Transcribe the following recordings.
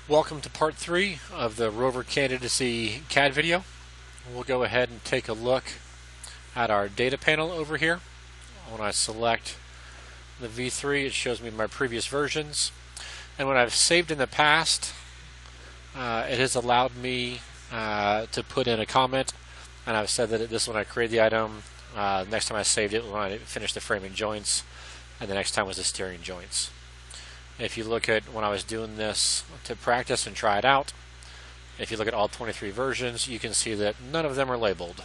Welcome to part 3 of the rover candidacy CAD video. We'll go ahead and take a look at our data panel over here. When I select the V3, it shows me my previous versions. And when I've saved in the past, it has allowed me to put in a comment. And I've said that this is when I created the item. Next time I saved it when I finished the framing joints. And the next time was the steering joints. If you look at when I was doing this to practice and try it out, if you look at all 23 versions, you can see that none of them are labeled.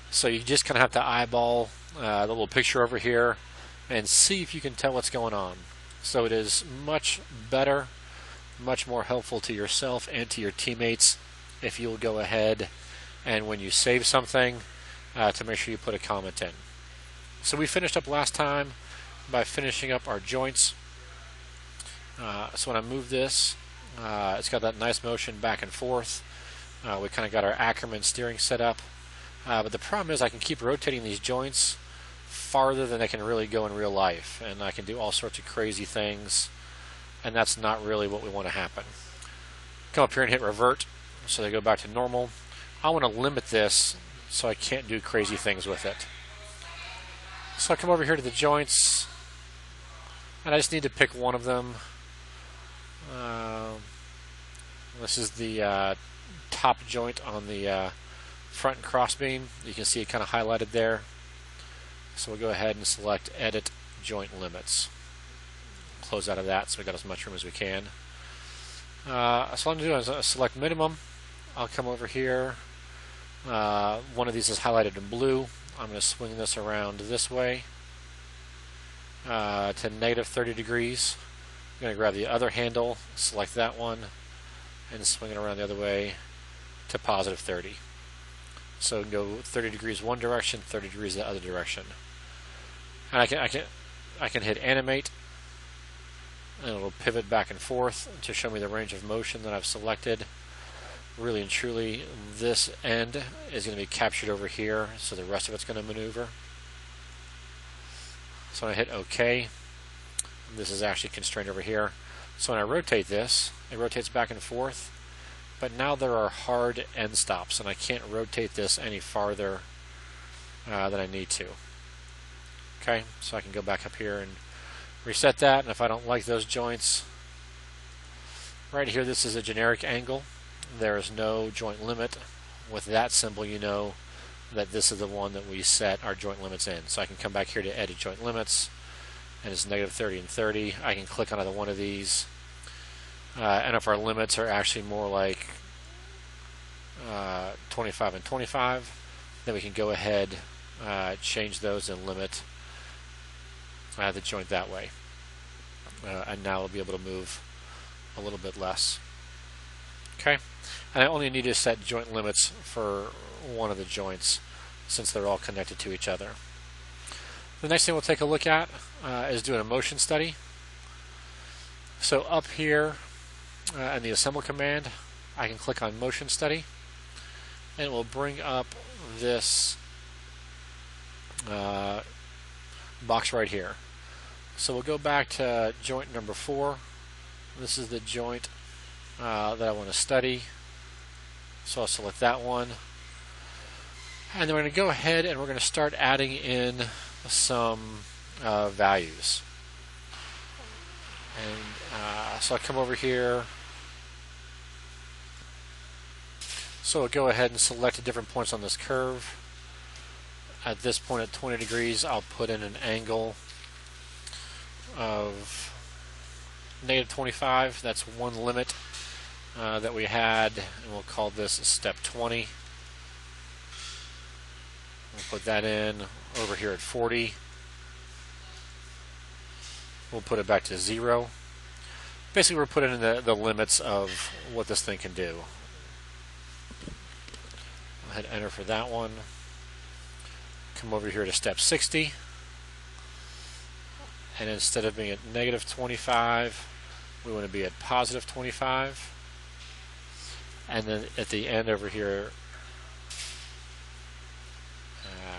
So you just kind of have to eyeball the little picture over here and see if you can tell what's going on. So it is much better, much more helpful to yourself and to your teammates if you'll go ahead and when you save something to make sure you put a comment in. So we finished up last time by finishing up our joints. So when I move this, it's got that nice motion back and forth. We kind of got our Ackerman steering set up. But the problem is I can keep rotating these joints farther than they can really go in real life. And I can do all sorts of crazy things. And that's not really what we want to happen. Come up here and hit revert so they go back to normal. I want to limit this so I can't do crazy things with it. So I come over here to the joints. And I just need to pick one of them. This is the top joint on the front crossbeam. You can see it kind of highlighted there. So we'll go ahead and select Edit Joint Limits. Close out of that so we got as much room as we can. So what I'm going to do is select Minimum. I'll come over here. One of these is highlighted in blue. I'm going to swing this around this way to negative 30 degrees. I'm going to grab the other handle, select that one, and swing it around the other way to positive 30. So go 30 degrees one direction, 30 degrees the other direction. And I can hit Animate, and it'll pivot back and forth to show me the range of motion that I've selected. Really and truly, this end is going to be captured over here, so the rest of it's going to maneuver. So when I hit OK, this is actually constrained over here. So when I rotate this, it rotates back and forth, but now there are hard end stops, and I can't rotate this any farther than I need to. Okay, so I can go back up here and reset that, and if I don't like those joints, right here this is a generic angle. There is no joint limit. With that symbol, you know that this is the one that we set our joint limits in. So I can come back here to Edit Joint Limits, and it's negative 30 and 30. I can click on either one of these. And if our limits are actually more like 25 and 25, then we can go ahead, change those and limit the joint that way. And now we'll be able to move a little bit less. Okay? And I only need to set joint limits for one of the joints since they're all connected to each other. The next thing we'll take a look at is doing a motion study. So up here in the assemble command, I can click on motion study, and it will bring up this box right here. So we'll go back to joint number 4. This is the joint that I want to study. So I'll select that one. And then we're going to go ahead and we're going to start adding in some values. And so I come over here. So I'll go ahead and select the different points on this curve. At this point at 20 degrees, I'll put in an angle of negative 25. That's one limit that we had, and we'll call this step 20. We'll put that in over here at 40. We'll put it back to 0. Basically, we're putting in the limits of what this thing can do. I'll hit enter for that one. Come over here to step 60. And instead of being at negative 25, we want to be at positive 25. And then at the end over here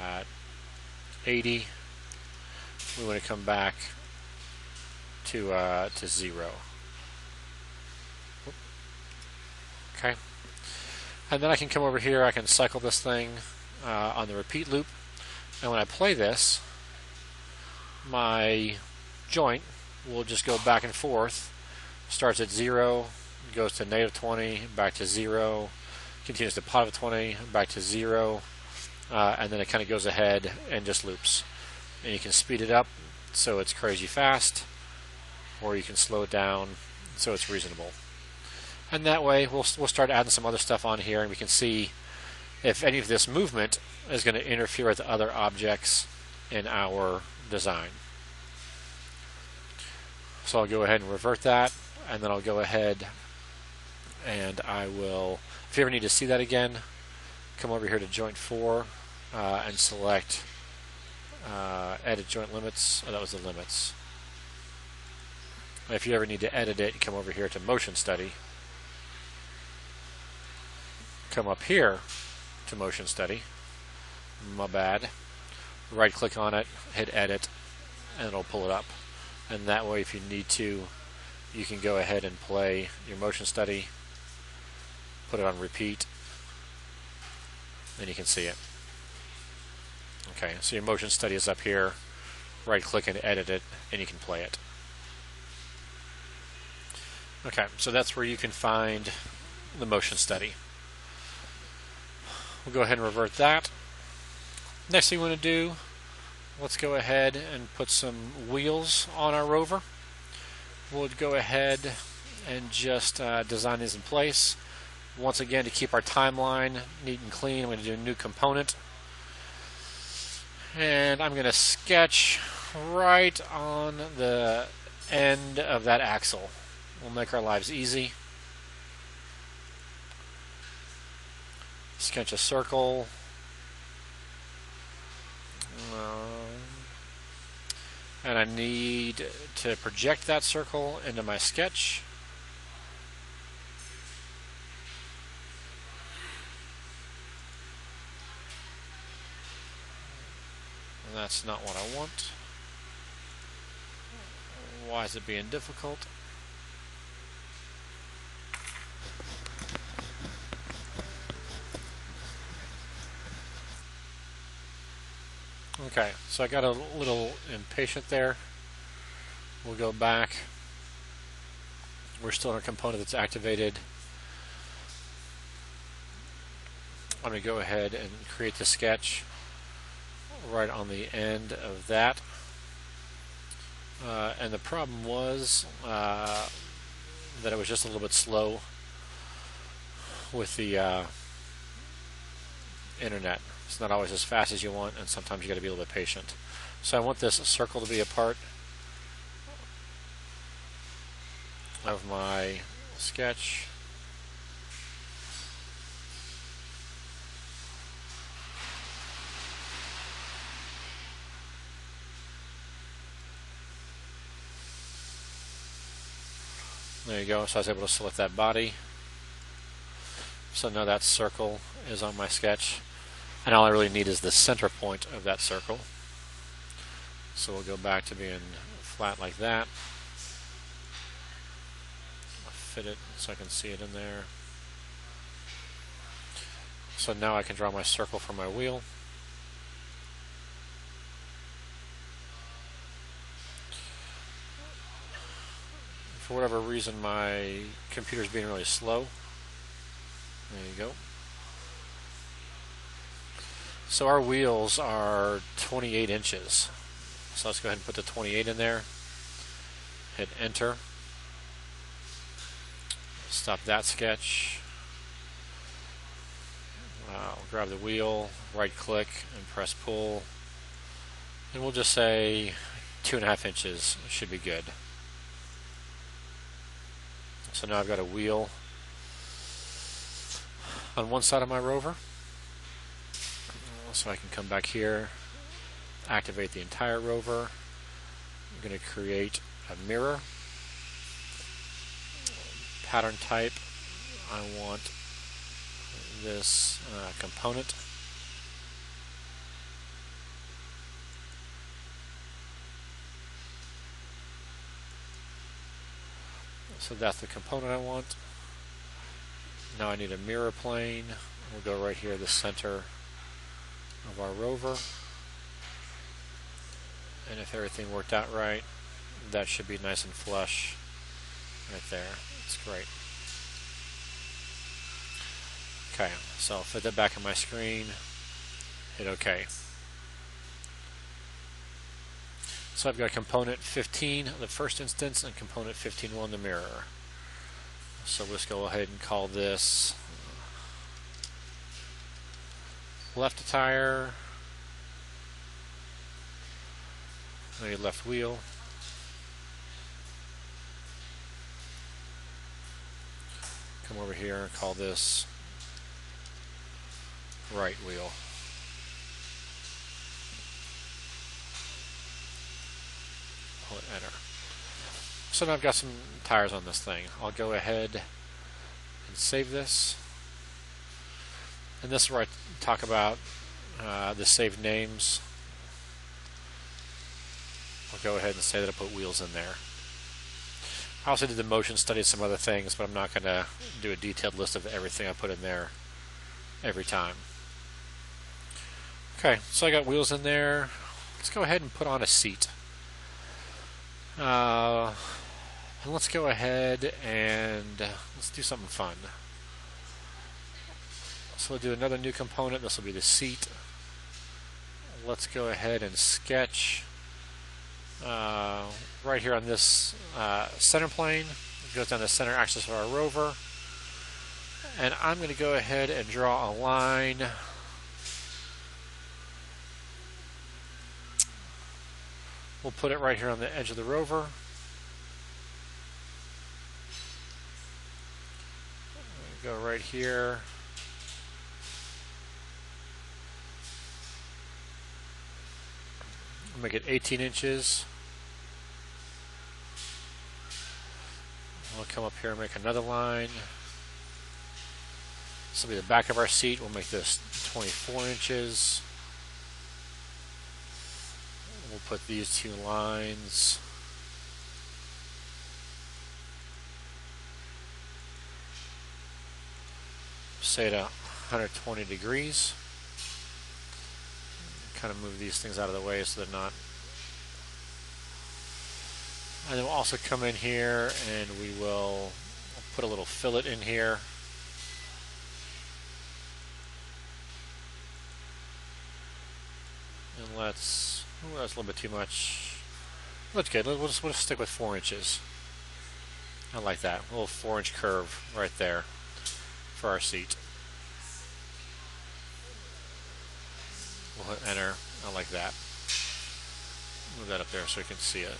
at 80, we want to come back to 0. Okay, and then I can come over here, I can cycle this thing on the repeat loop, and when I play this, my joint will just go back and forth. Starts at 0, goes to -20, back to 0, continues to +20, back to 0, and then it kind of goes ahead and just loops. And you can speed it up so it's crazy fast, or you can slow it down so it's reasonable. And that way we'll start adding some other stuff on here, and we can see if any of this movement is going to interfere with other objects in our design. So I'll go ahead and revert that, and then I'll go ahead and I will, if you ever need to see that again, come over here to joint 4 and select edit joint limits. Oh, that was the limits. If you ever need to edit it, you come over here to motion study, come up here to motion study, my bad, right click on it, hit edit, and it'll pull it up. And that way, if you need to, you can go ahead and play your motion study, put it on repeat, and you can see it. Okay, so your motion study is up here, right click and edit it, and you can play it. Okay, so that's where you can find the motion study. We'll go ahead and revert that. Next thing we want to do, let's go ahead and put some wheels on our rover. We'll go ahead and just design these in place. Once again, to keep our timeline neat and clean, I'm going to do a new component. And I'm going to sketch right on the end of that axle. We'll make our lives easy. Sketch a circle. And I need to project that circle into my sketch. And that's not what I want. Why is it being difficult? Okay, so I got a little impatient there. We'll go back. We're still in a component that's activated. I'm going to go ahead and create the sketch right on the end of that. And the problem was that it was just a little bit slow with the internet. It's not always as fast as you want, and sometimes you got to be a little bit patient. So I want this circle to be a part of my sketch. There you go. So I was able to select that body. So now that circle is on my sketch. And all I really need is the center point of that circle. So we'll go back to being flat like that. I'll fit it so I can see it in there. So now I can draw my circle for my wheel. For whatever reason, my computer's being really slow. There you go. So our wheels are 28 inches. So let's go ahead and put the 28 in there. Hit enter. Stop that sketch. I'll grab the wheel, right click, and press pull. And we'll just say 2.5 inches should be good. So now I've got a wheel on one side of my rover. So I can come back here, activate the entire rover. I'm going to create a mirror. Pattern type, I want this component. So that's the component I want. Now I need a mirror plane. We'll go right here, the center of our rover. And if everything worked out right, that should be nice and flush right there. That's great. Okay, so I'll fit that back on my screen, hit OK. So I've got component 15 in the first instance and component 15 on the mirror. So let's go ahead and call this left tire, maybe left wheel. Come over here and call this right wheel. Hit enter. So now I've got some tires on this thing. I'll go ahead and save this. And this is where I talk about the saved names. I'll go ahead and say that I put wheels in there. I also did the motion study, some other things, but I'm not going to do a detailed list of everything I put in there every time. Okay, so I got wheels in there. Let's go ahead and put on a seat. And let's go ahead and let's do something fun. So we'll do another new component. This will be the seat. Let's go ahead and sketch right here on this center plane. It goes down the center axis of our rover. And I'm going to go ahead and draw a line we'll put it right here on the edge of the rover. Go right here. Make it 18 inches. We'll come up here and make another line. This will be the back of our seat. We'll make this 24 inches. We'll put these two lines. Say to 120 degrees. Kind of move these things out of the way so they're not. And then we'll also come in here and we will put a little fillet in here. And that's a little bit too much. That's good. We'll just stick with 4 inches. I like that. A little 4-inch curve right there for our seat. We'll hit enter. I like that. Move that up there so you can see it.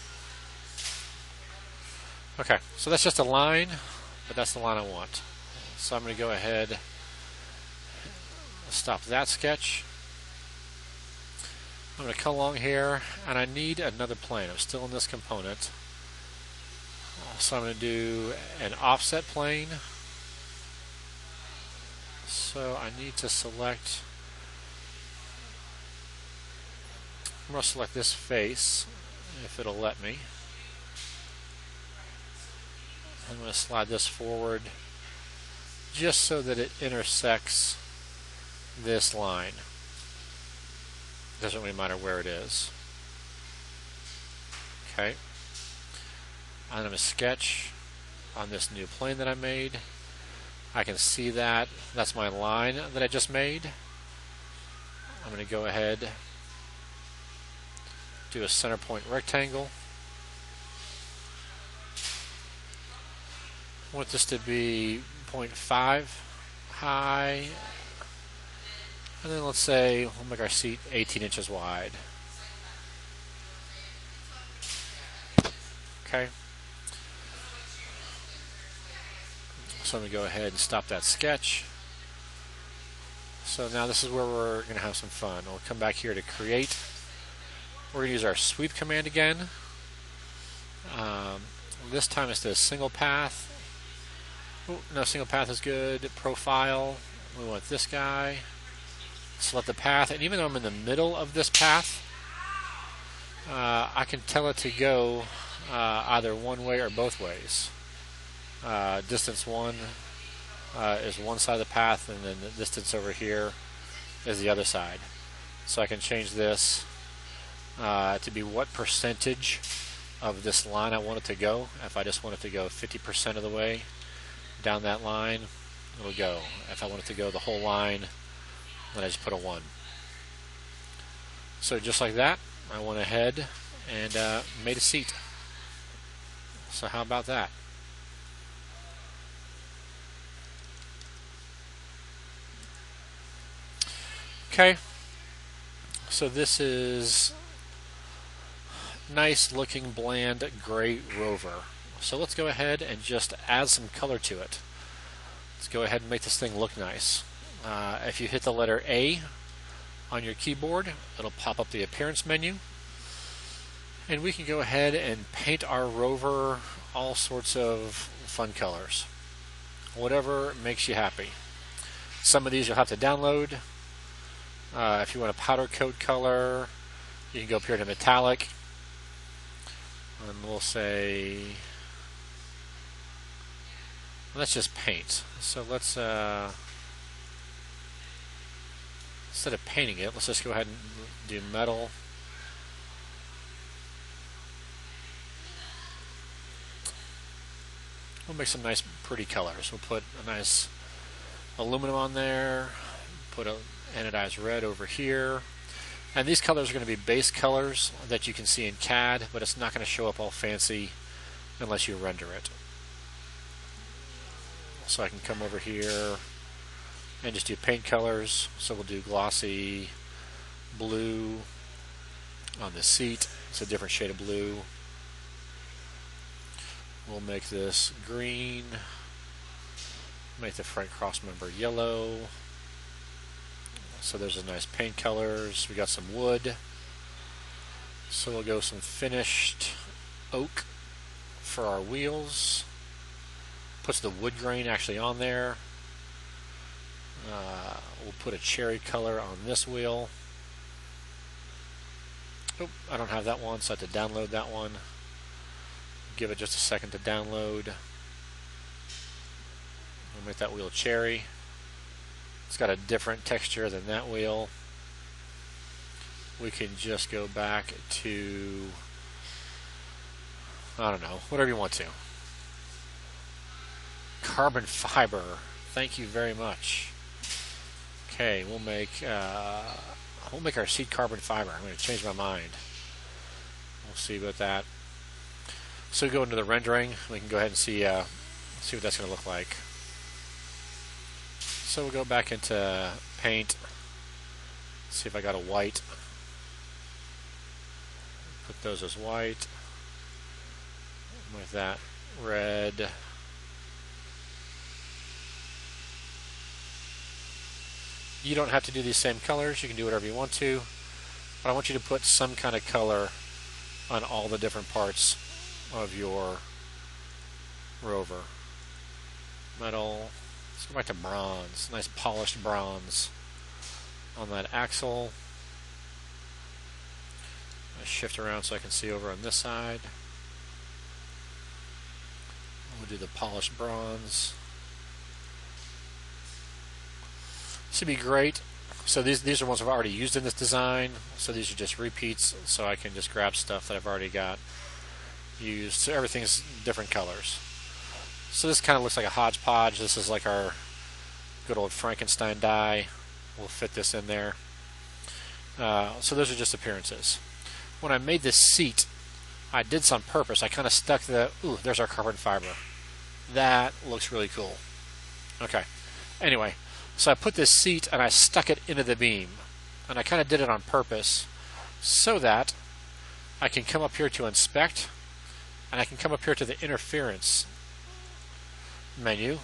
Okay, so that's just a line, but that's the line I want. So I'm going to go ahead, stop that sketch. I'm going to come along here, and I need another plane. I'm still in this component. So I'm going to do an offset plane. So I need to select, I'm going to select this face, if it'll let me. I'm going to slide this forward just so that it intersects this line. Doesn't really matter where it is. Okay. I'm going to sketch on this new plane that I made. I can see that. That's my line that I just made. I'm going to go ahead, do a center point rectangle. I want this to be 0.5 high. And then let's say we'll make our seat 18 inches wide. Okay. So I'm going to go ahead and stop that sketch. So now this is where we're going to have some fun. We'll come back here to create. We're going to use our sweep command again. This time it's the single path. Oh, no, single path is good. Profile. We want this guy. Select the path, and even though I'm in the middle of this path, I can tell it to go either one way or both ways. Distance 1 is one side of the path, and then the distance over here is the other side. So I can change this to be what percentage of this line I want it to go. If I just want it to go 50% of the way down that line, it'll go. If I want it to go the whole line, then I just put a 1. So just like that, I went ahead and made a seat. So how about that? Okay, so this is nice looking bland gray rover. So let's go ahead and just add some color to it. Let's go ahead and make this thing look nice. If you hit the letter A on your keyboard, it'll pop up the appearance menu, and we can go ahead and paint our rover all sorts of fun colors, whatever makes you happy. Some of these you'll have to download. If you want a powder coat color, you can go up here to metallic, and we'll say, let's just paint. So let's instead of painting it, let's just go ahead and do metal. We'll make some nice pretty colors. We'll put a nice aluminum on there, put a anodized red over here, and these colors are going to be base colors that you can see in CAD, but it's not going to show up all fancy unless you render it. So I can come over here and just do paint colors. So we'll do glossy blue on the seat. It's a different shade of blue. We'll make this green. Make the front cross member yellow. So there's a nice paint colors. We got some wood. So we'll go some finished oak for our wheels. Puts the wood grain actually on there. We'll put a cherry color on this wheel. Oh, I don't have that one, so I have to download that one. Give it just a second to download. We'll make that wheel cherry. It's got a different texture than that wheel. We can just go back to, I don't know, whatever you want to. Carbon fiber. Thank you very much. Okay, we'll make our seat carbon fiber. I'm going to change my mind. We'll see about that. So we go into the rendering. We can go ahead and see what that's going to look like. So we'll go back into paint. See if I got a white. Put those as white. With that red. You don't have to do these same colors. You can do whatever you want to. But I want you to put some kind of color on all the different parts of your rover. Metal. Let's go back to bronze. Nice polished bronze on that axle. I shift around so I can see over on this side. We'll do the polished bronze. This would be great. So these are ones I've already used in this design. So these are just repeats. So I can just grab stuff that I've already got used. So everything's different colors. So this kind of looks like a hodgepodge. This is like our good old Frankenstein die. We'll fit this in there. So those are just appearances. When I made this seat, I did this on purpose. I kind of stuck ooh, there's our carbon fiber. That looks really cool. Okay. Anyway, so I put this seat and I stuck it into the beam. And I kind of did it on purpose so that I can come up here to inspect, and I can come up here to the interference menu.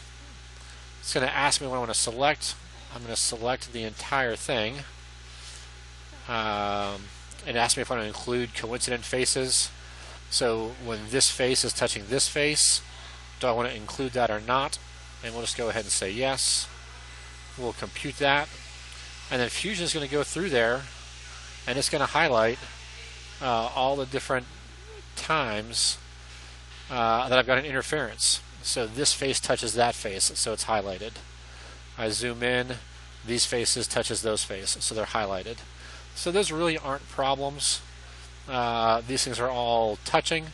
It's going to ask me what I want to select. I'm going to select the entire thing. It asks me if I want to include coincident faces. So when this face is touching this face, do I want to include that or not? And we'll just go ahead and say yes. We'll compute that. And then Fusion is going to go through there, and it's going to highlight all the different times that I've got an interference. So this face touches that face, so it's highlighted. I zoom in, these faces touches those faces, so they're highlighted. So those really aren't problems. These things are all touching,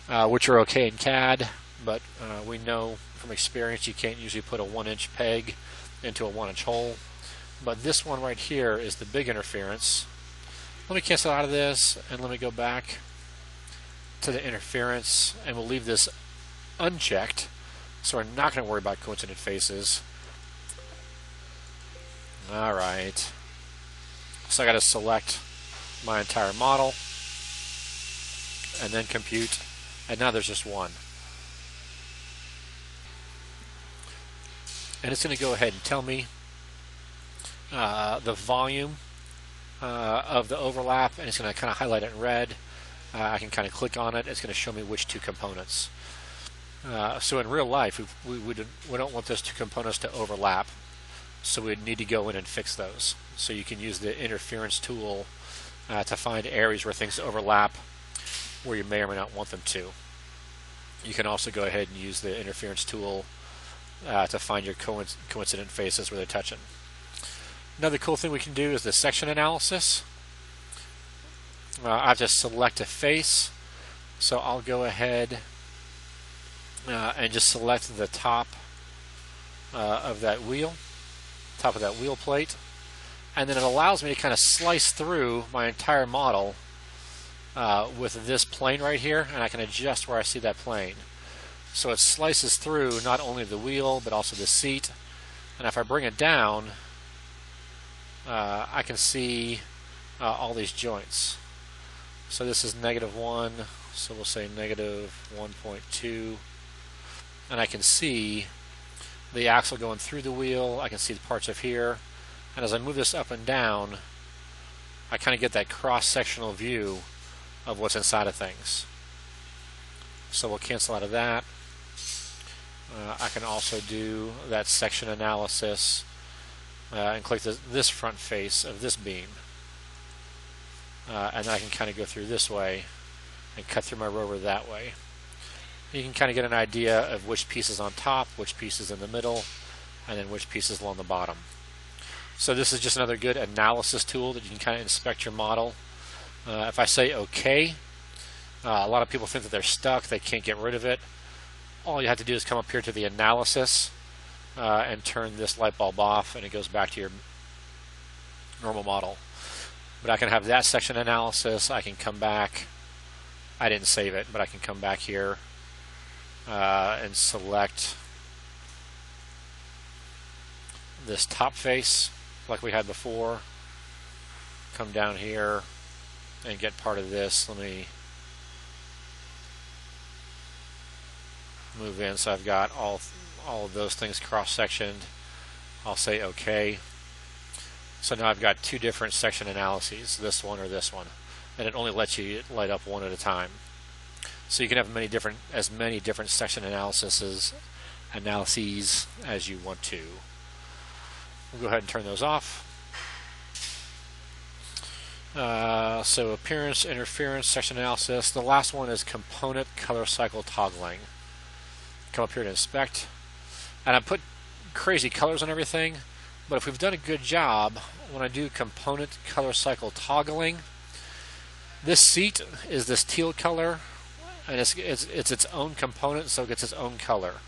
which are okay in CAD, but we know from experience you can't usually put a 1-inch peg into a 1-inch hole. But this one right here is the big interference. Let me cancel out of this and let me go back to the interference, and we'll leave this unchecked, so we're not going to worry about coincident faces. Alright, so I got to select my entire model and then compute, and now there's just one. And it's going to go ahead and tell me the volume of the overlap, and it's going to kind of highlight it in red. I can kind of click on it. It's going to show me which two components. So in real life, we don't want those two components to overlap, so we'd need to go in and fix those. So you can use the interference tool to find areas where things overlap where you may or may not want them to. You can also go ahead and use the interference tool to find your coincident faces where they're touching. Another cool thing we can do is the section analysis. I just select a face, so I'll go ahead and just select the top of that wheel plate, and then it allows me to kind of slice through my entire model with this plane right here, and I can adjust where I see that plane. So it slices through not only the wheel but also the seat, and if I bring it down, I can see all these joints. So this is -1, so we'll say -1.2, and I can see the axle going through the wheel. I can see the parts of here, and as I move this up and down, I kind of get that cross-sectional view of what's inside of things. So we'll cancel out of that. I can also do that section analysis and click this front face of this beam, and I can kind of go through this way and cut through my rover that way. You can kind of get an idea of which piece is on top, which piece is in the middle, and then which piece is along the bottom. So this is just another good analysis tool that you can kind of inspect your model. If I say OK, a lot of people think that they're stuck, they can't get rid of it. All you have to do is come up here to the analysis and turn this light bulb off, and it goes back to your normal model. But I can have that section analysis. I can come back. I didn't save it, but I can come back here and select this top face like we had before. Come down here and get part of this. Let me move in so I've got all of those things cross-sectioned. I'll say OK. So now I've got two different section analyses, this one or this one, and it only lets you light up one at a time. So you can have as many different section analyses as you want to. We'll go ahead and turn those off. So appearance, interference, section analysis. The last one is component color cycle toggling. Come up here to inspect, and I put crazy colors on everything, but if we've done a good job, when I do component color cycle toggling, this seat is this teal color, and it's its own component, so it gets its own color.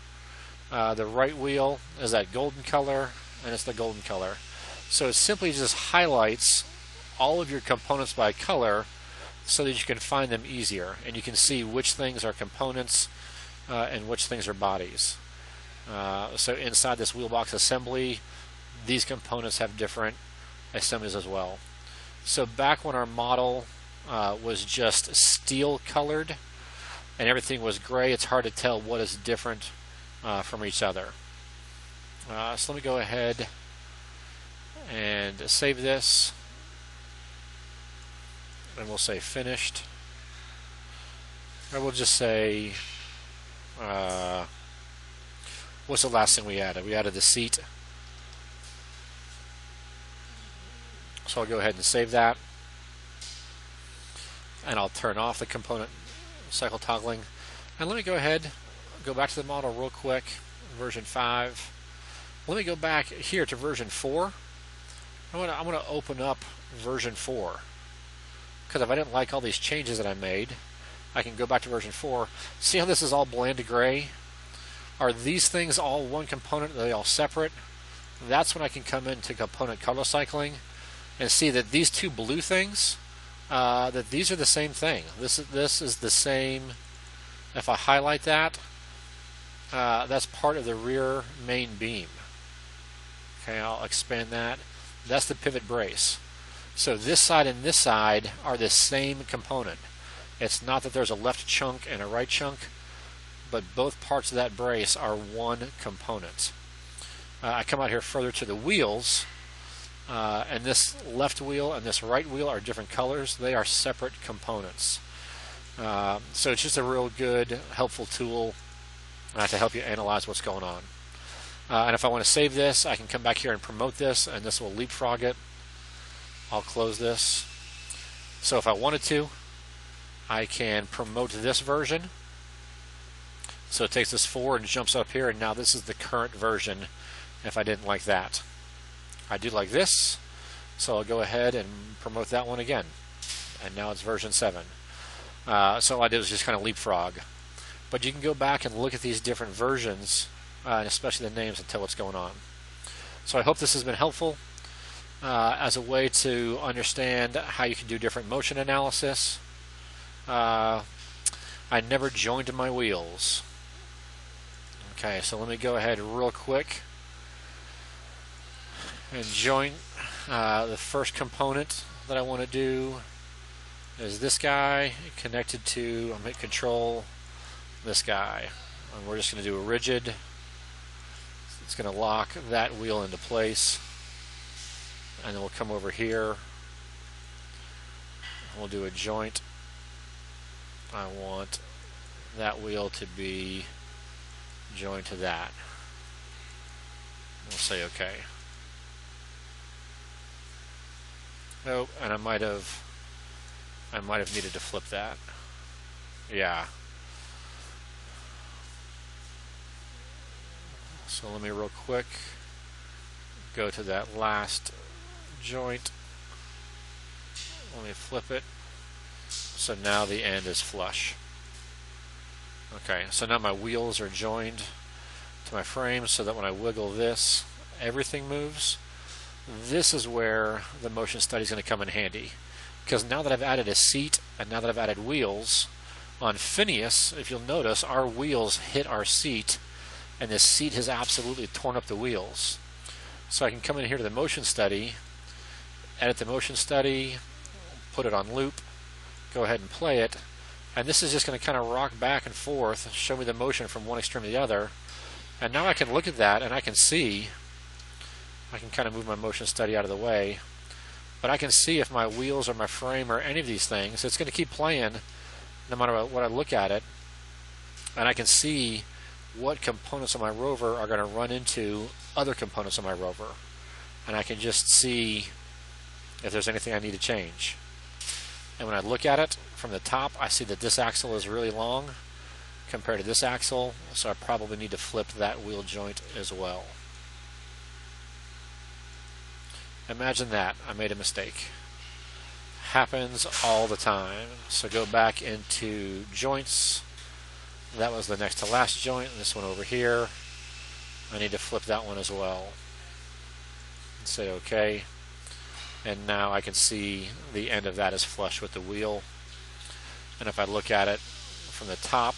The right wheel is that golden color, and it's the golden color. So it simply just highlights all of your components by color so that you can find them easier, and you can see which things are components and which things are bodies. So inside this wheel box assembly, these components have different assemblies as well. So back when our model was just steel colored and everything was gray, it's hard to tell what is different from each other. So let me go ahead and save this, and we'll say finished, or we'll just say what's the last thing we added? We added the seat. So I'll go ahead and save that, and I'll turn off the component cycle toggling, and let me go go back to the model real quick, version 5. Let me go back here to version 4. I'm going to open up version 4. Because if I didn't like all these changes that I made, I can go back to version 4. See how this is all bland gray? Are these things all one component? Are they all separate? That's when I can come into component color cycling and see that these two blue things, that these are the same thing. This is the same. If I highlight that, that's part of the rear main beam. Okay, I'll expand that. That's the pivot brace. So this side and this side are the same component. It's not that there's a left chunk and a right chunk, but both parts of that brace are one component. I come out here further to the wheels, and this left wheel and this right wheel are different colors. They are separate components. So it's just a real good, helpful tool to help you analyze what's going on. And if I want to save this, I can come back here and promote this, and this will leapfrog it. I'll close this. So if I wanted to, I can promote this version. So it takes this forward and jumps up here, and now this is the current version if I didn't like that. I do like this, so I'll go ahead and promote that one again. And now it's version 7. So all I did was just kind of leapfrog. But you can go back and look at these different versions, and especially the names, and tell what's going on. So I hope this has been helpful as a way to understand how you can do different motion analysis. I never joined my wheels. Okay, so let me go ahead real quick and join the first component that I want to do is this guy connected to, I'm going to control this guy. And we're just going to do a rigid. It's going to lock that wheel into place. And then we'll come over here. We'll do a joint. I want that wheel to be joined to that. We'll say OK. Nope, and I might have needed to flip that. Yeah. So let me real quick go to that last joint. Let me flip it. So now the end is flush. Okay, so now my wheels are joined to my frame so that when I wiggle this, everything moves. This is where the motion study is going to come in handy. Because now that I've added a seat and now that I've added wheels, on Phineas, if you'll notice, our wheels hit our seat and this seat has absolutely torn up the wheels. So I can come in here to the motion study, edit the motion study, put it on loop, go ahead and play it, and this is just going to kind of rock back and forth, show me the motion from one extreme to the other, and now I can look at that and I can see, I can kind of move my motion study out of the way, but I can see if my wheels or my frame or any of these things, it's going to keep playing no matter what I look at it, and I can see what components of my rover are going to run into other components of my rover, and I can just see if there's anything I need to change. And when I look at it from the top, I see that this axle is really long compared to this axle, so I probably need to flip that wheel joint as well. Imagine that. I made a mistake. Happens all the time. So go back into joints. That was the next to last joint. This one over here. I need to flip that one as well. And say OK. And now I can see the end of that is flush with the wheel. And if I look at it from the top,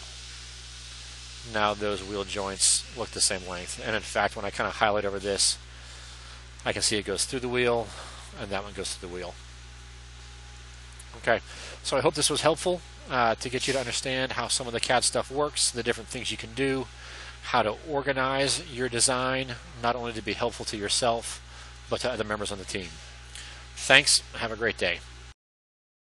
now those wheel joints look the same length. And in fact, when I kind of highlight over this, I can see it goes through the wheel, and that one goes through the wheel. Okay, so I hope this was helpful to get you to understand how some of the CAD stuff works, the different things you can do, how to organize your design, not only to be helpful to yourself, but to other members on the team. Thanks. Have a great day.